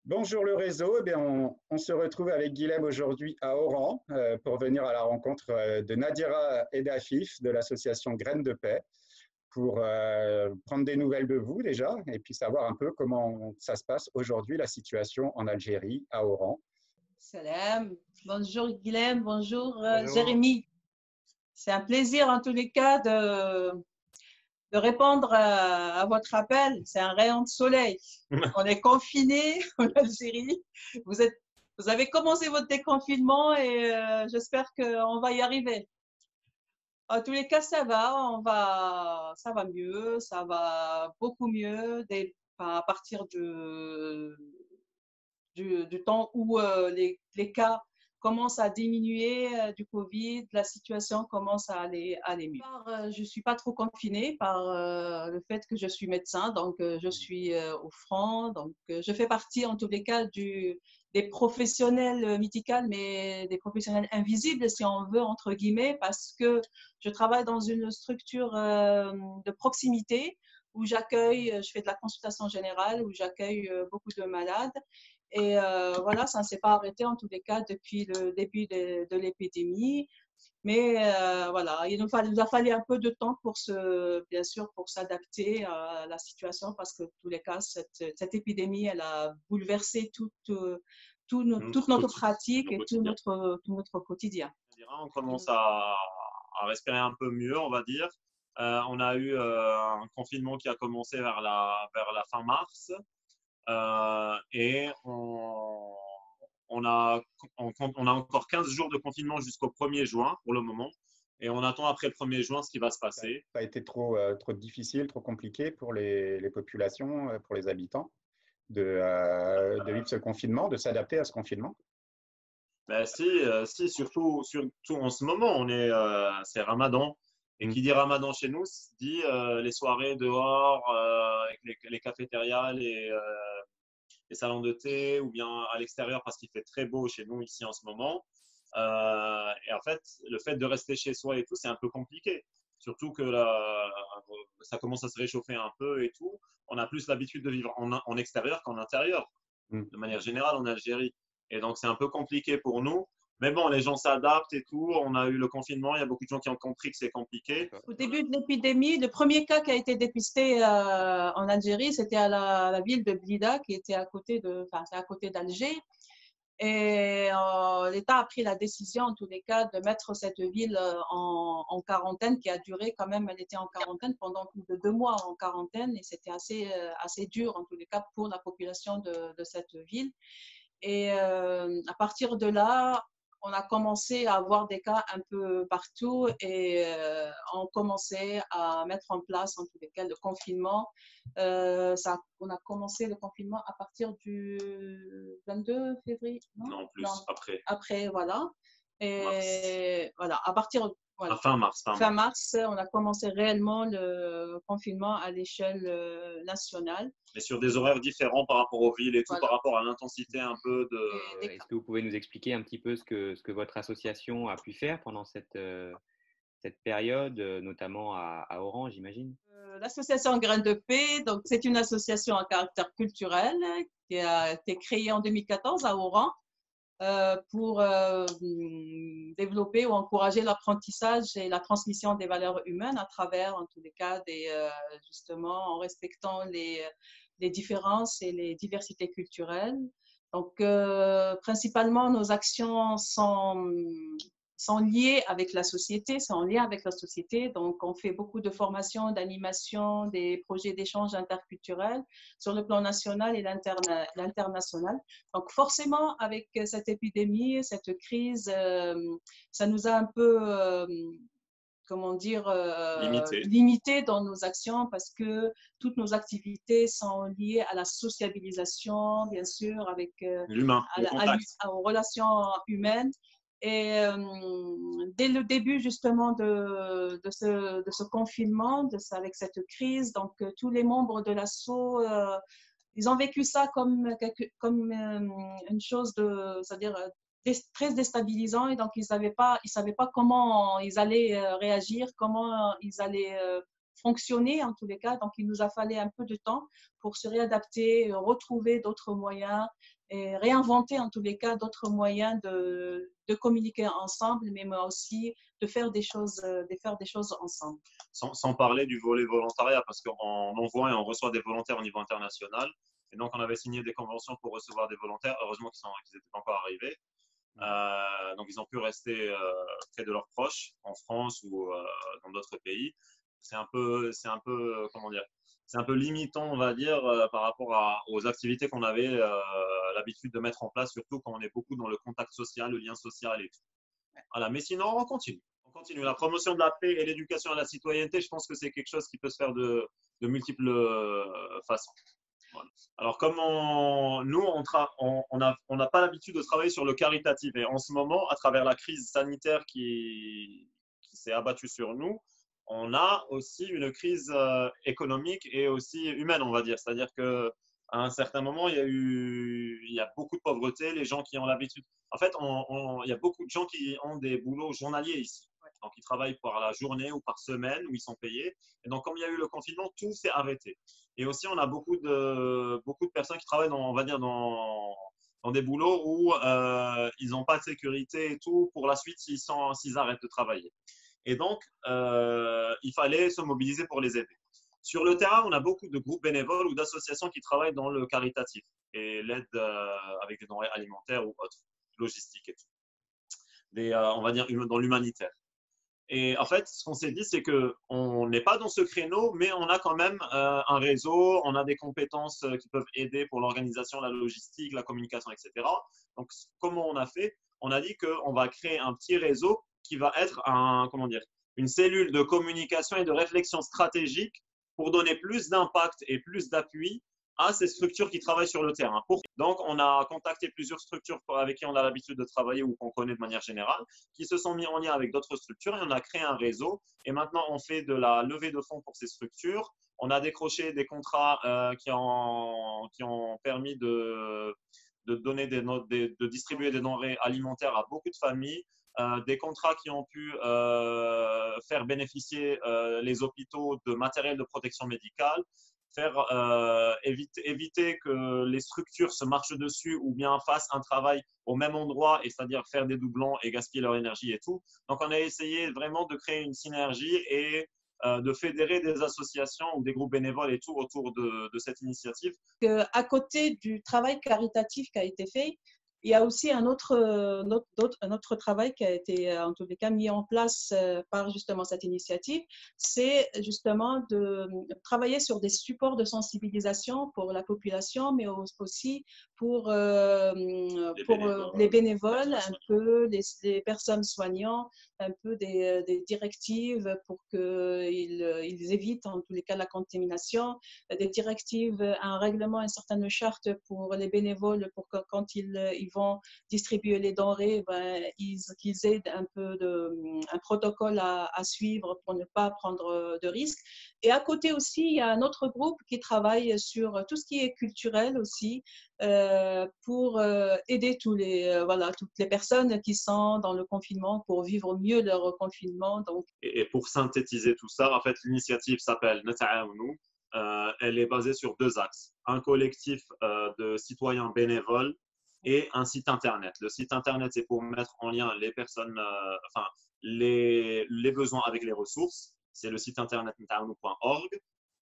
Bonjour le réseau. Eh bien, on se retrouve avec Guilhem aujourd'hui à Oran pour venir à la rencontre de Nadira et d'Afif de l'association Graines de Paix pour prendre des nouvelles de vous déjà et puis savoir un peu comment ça se passe aujourd'hui, la situation en Algérie, à Oran. Salam. Bonjour Guilhem, bonjour Bonjour. Jérémy. C'est un plaisir en tous les cas de répondre à votre appel. C'est un rayon de soleil. On est confinés en Algérie. Vous avez commencé votre déconfinement et j'espère qu'on va y arriver. En tous les cas, ça va mieux, ça va beaucoup mieux à partir du temps où les cas commencent à diminuer du Covid, la situation commence à aller mieux. Je ne suis pas trop confinée par le fait que je suis médecin, donc je suis au front, donc je fais partie en tous les cas des professionnels médicaux, mais des professionnels invisibles, si on veut, entre guillemets, parce que je travaille dans une structure de proximité où je fais de la consultation générale, où j'accueille beaucoup de malades. Et voilà, ça ne s'est pas arrêté en tous les cas depuis le début de l'épidémie. Mais voilà, il nous a fallu un peu de temps bien sûr, pour s'adapter à la situation parce que, en tous les cas, cette épidémie, elle a bouleversé toute notre pratique et tout notre quotidien. On commence à respirer un peu mieux, on va dire. On a eu un confinement qui a commencé vers la fin mars. Et on a encore 15 jours de confinement jusqu'au 1er juin pour le moment. Et on attend après le 1er juin ce qui va se passer. Ça a été trop difficile, trop compliqué pour les populations, pour les habitants de vivre ce confinement, de s'adapter à ce confinement? Ben si, surtout en ce moment, c'est Ramadan. Et qui dit Ramadan chez nous, dit les soirées dehors, avec les cafétérias, les salons de thé, ou bien à l'extérieur parce qu'il fait très beau chez nous ici en ce moment. Et en fait, le fait de rester chez soi et tout, c'est un peu compliqué. Surtout que ça commence à se réchauffer un peu et tout. On a plus l'habitude de vivre en extérieur qu'en intérieur, de manière générale en Algérie. Et donc, c'est un peu compliqué pour nous. Mais bon, les gens s'adaptent et tout. On a eu le confinement. Il y a beaucoup de gens qui ont compris que c'est compliqué. Au début de l'épidémie, le premier cas qui a été dépisté en Algérie, c'était à la ville de Blida, qui était à côté d'Alger. Et l'État a pris la décision, en tous les cas, de mettre cette ville en quarantaine, qui a duré quand même. Elle était en quarantaine pendant plus de 2 mois en quarantaine, et c'était assez dur, en tous les cas, pour la population de cette ville. Et à partir de là, on a commencé à avoir des cas un peu partout et on commençait à mettre en place, en tous les cas, le confinement. On a commencé le confinement à partir du 22 février. Non, plus, après. Après, voilà. Et voilà, à partir voilà. Fin mars. Fin mars, on a commencé réellement le confinement à l'échelle nationale. Mais sur des horaires différents par rapport aux villes et tout, par rapport à l'intensité un peu de… Est-ce que vous pouvez nous expliquer un petit peu ce que votre association a pu faire pendant cette période, notamment à Oran, j'imagine? L'association Graines de Paix, donc c'est une association à caractère culturel qui a été créée en 2014 à Oran. Pour développer ou encourager l'apprentissage et la transmission des valeurs humaines à travers, en tous les cas, justement, en respectant les différences et les diversités culturelles. Donc, principalement, nos actions sont liées avec la société, sont en lien avec la société. Donc, on fait beaucoup de formations, d'animation, des projets d'échange interculturel sur le plan national et l'international. Donc, forcément, avec cette épidémie, cette crise, ça nous a un peu, comment dire, limité dans nos actions parce que toutes nos activités sont liées à la sociabilisation, bien sûr, avec l'humain, aux relations humaines. Et dès le début justement de ce confinement, avec cette crise, donc tous les membres de l'asso, ils ont vécu ça comme une chose c'est-à-dire très déstabilisant, et donc ils savaient pas comment ils allaient réagir, comment ils allaient fonctionner en tous les cas. Donc il nous a fallu un peu de temps pour se réadapter, retrouver d'autres moyens et réinventer en tous les cas d'autres moyens de communiquer ensemble, mais aussi de faire des choses ensemble. Sans parler du volet volontariat, parce qu'on envoie et on reçoit des volontaires au niveau international. Et donc, on avait signé des conventions pour recevoir des volontaires. Heureusement qu'ils n'étaient pas encore arrivés. Donc, ils ont pu rester près de leurs proches en France ou dans d'autres pays. C'est un peu, comment dire, c'est un peu limitant, on va dire, par rapport aux activités qu'on avait l'habitude de mettre en place, surtout quand on est beaucoup dans le contact social, le lien social et tout. Voilà, mais sinon, on continue. On continue. La promotion de la paix et l'éducation à la citoyenneté, je pense que c'est quelque chose qui peut se faire de multiples façons. Voilà. Alors, comme nous, on n'a pas l'habitude de travailler sur le caritatif. Et en ce moment, à travers la crise sanitaire qui s'est abattue sur nous, on a aussi une crise économique et aussi humaine, on va dire. C'est-à-dire qu'à un certain moment, il y a beaucoup de pauvreté, les gens qui ont l'habitude. En fait, il y a beaucoup de gens qui ont des boulots journaliers ici. Donc, ils travaillent par la journée ou par semaine où ils sont payés. Et donc, comme il y a eu le confinement, tout s'est arrêté. Et aussi, on a beaucoup de personnes qui travaillent on va dire, dans des boulots où ils n'ont pas de sécurité et tout pour la suite s'ils arrêtent de travailler. Et donc, il fallait se mobiliser pour les aider. Sur le terrain, on a beaucoup de groupes bénévoles ou d'associations qui travaillent dans le caritatif et l'aide avec des denrées alimentaires ou autres, logistique et tout. On va dire dans l'humanitaire. Et en fait, ce qu'on s'est dit, c'est qu'on n'est pas dans ce créneau, mais on a quand même un réseau, on a des compétences qui peuvent aider pour l'organisation, la logistique, la communication, etc. Donc, comment on a fait? On a dit qu'on va créer un petit réseau qui va être une cellule de communication et de réflexion stratégique pour donner plus d'impact et plus d'appui à ces structures qui travaillent sur le terrain. Donc, on a contacté plusieurs structures avec qui on a l'habitude de travailler ou qu'on connaît de manière générale, qui se sont mis en lien avec d'autres structures et on a créé un réseau. Et maintenant, on fait de la levée de fonds pour ces structures. On a décroché des contrats qui ont permis de distribuer des denrées alimentaires à beaucoup de familles. Des contrats qui ont pu faire bénéficier les hôpitaux de matériel de protection médicale, éviter que les structures se marchent dessus ou bien fassent un travail au même endroit, et c'est-à-dire faire des doublons et gaspiller leur énergie et tout. Donc, on a essayé vraiment de créer une synergie et de fédérer des associations ou des groupes bénévoles et tout autour de cette initiative. À côté du travail caritatif qui a été fait, il y a aussi un autre travail qui a été en tous les cas mis en place par justement cette initiative, c'est justement de travailler sur des supports de sensibilisation pour la population, mais aussi pour les bénévoles, un peu les personnes soignantes, un peu des directives pour qu'ils évitent en tous les cas la contamination, des directives, un règlement, une certaine charte pour les bénévoles pour que quand ils vont distribuer les denrées, qu'ils aient un peu un protocole à suivre pour ne pas prendre de risques. Et à côté aussi, il y a un autre groupe qui travaille sur tout ce qui est culturel aussi, pour aider toutes les personnes qui sont dans le confinement pour vivre mieux leur confinement. Donc. Et pour synthétiser tout ça, en fait, l'initiative s'appelle Nata'aounou. Elle est basée sur 2 axes. Un collectif de citoyens bénévoles et un site internet. Le site internet, c'est pour mettre en lien les personnes, les besoins avec les ressources. C'est le site internet nata'aounou.org.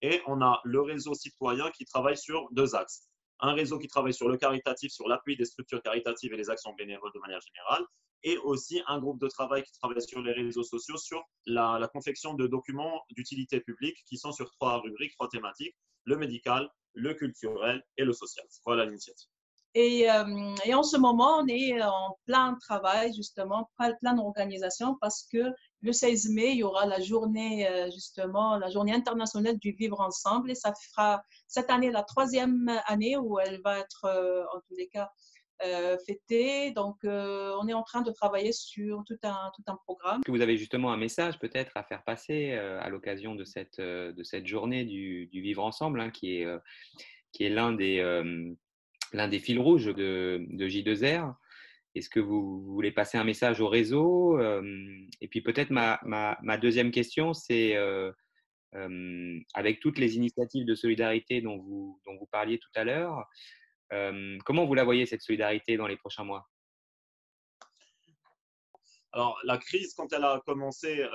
Et on a le réseau citoyen qui travaille sur 2 axes. Un réseau qui travaille sur le caritatif, sur l'appui des structures caritatives et les actions bénévoles de manière générale, et aussi un groupe de travail qui travaille sur les réseaux sociaux, sur la confection de documents d'utilité publique qui sont sur 3 rubriques, 3 thématiques, le médical, le culturel et le social. Voilà l'initiative. Et en ce moment, on est en plein travail, justement, plein d'organisation, parce que le 16 mai, il y aura la journée, justement, la journée internationale du vivre ensemble. Et ça fera cette année la 3e année où elle va être, en tous les cas, fêtée. Donc, on est en train de travailler sur tout un programme. Est-ce que vous avez justement un message peut-être à faire passer à l'occasion de cette journée du vivre ensemble, hein, qui est l'un des fils rouges de J2R. Est-ce que vous voulez passer un message au réseau? Et puis peut-être ma deuxième question, c'est avec toutes les initiatives de solidarité dont vous parliez tout à l'heure, Comment vous la voyez, cette solidarité, dans les prochains mois? Alors, la crise, quand elle a commencé,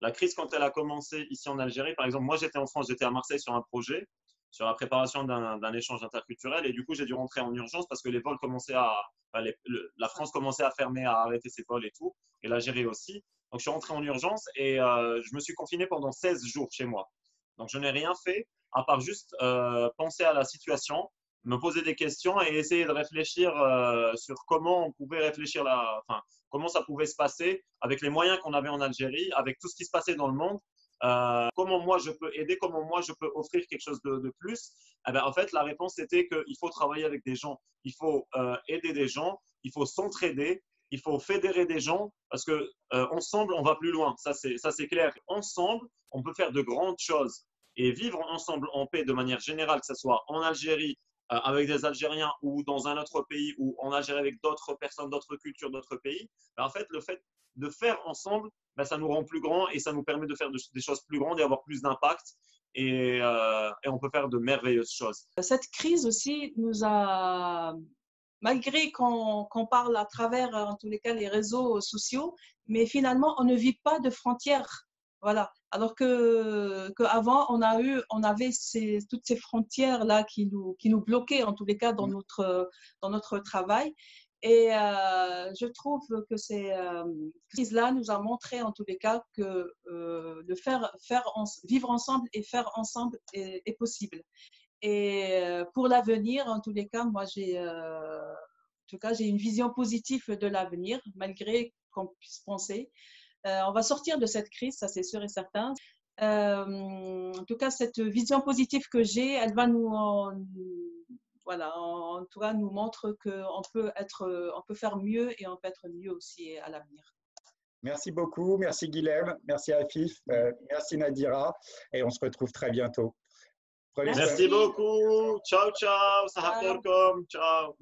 la crise, quand elle a commencé ici en Algérie, par exemple, moi, j'étais en France, j'étais à Marseille sur un projet, sur la préparation d'un échange interculturel. Et du coup, j'ai dû rentrer en urgence parce que les vols commençaient la France commençait à fermer, à arrêter ses vols et tout, et l'Algérie aussi. Donc, je suis rentré en urgence et je me suis confiné pendant 16 jours chez moi. Donc, je n'ai rien fait à part juste penser à la situation, me poser des questions et essayer de réfléchir sur comment on pouvait réfléchir comment ça pouvait se passer avec les moyens qu'on avait en Algérie, avec tout ce qui se passait dans le monde. Comment moi je peux aider, comment moi je peux offrir quelque chose de plus. Eh ben, en fait, la réponse était qu'il faut travailler avec des gens, il faut aider des gens, il faut s'entraider, il faut fédérer des gens parce que ensemble on va plus loin. Ça c'est clair. Ensemble, on peut faire de grandes choses et vivre ensemble en paix de manière générale, que ce soit en Algérie avec des Algériens ou dans un autre pays ou en Algérie avec d'autres personnes, d'autres cultures, d'autres pays. Ben, en fait, le fait de faire ensemble, ben, ça nous rend plus grands et ça nous permet de faire des choses plus grandes et avoir plus d'impact. Et on peut faire de merveilleuses choses. Cette crise aussi nous a, malgré qu'on parle à travers, en tous les cas, les réseaux sociaux, mais finalement, on ne vit pas de frontières. Voilà. Alors qu'avant, on avait toutes ces frontières-là qui nous bloquaient, en tous les cas, dans notre travail. Et je trouve que cette crise-là nous a montré, en tous les cas, que vivre ensemble et faire ensemble est possible. Et pour l'avenir, en tous les cas, moi, j'ai une vision positive de l'avenir, malgré qu'on puisse penser. On va sortir de cette crise, ça c'est sûr et certain. En tout cas, cette vision positive que j'ai, elle va en tout cas, nous montre qu'on peut faire mieux et on peut être mieux aussi à l'avenir. Merci beaucoup, merci Guilhem, merci Afif, merci Nadira, et on se retrouve très bientôt. Merci beaucoup. Ciao, ciao. Ciao.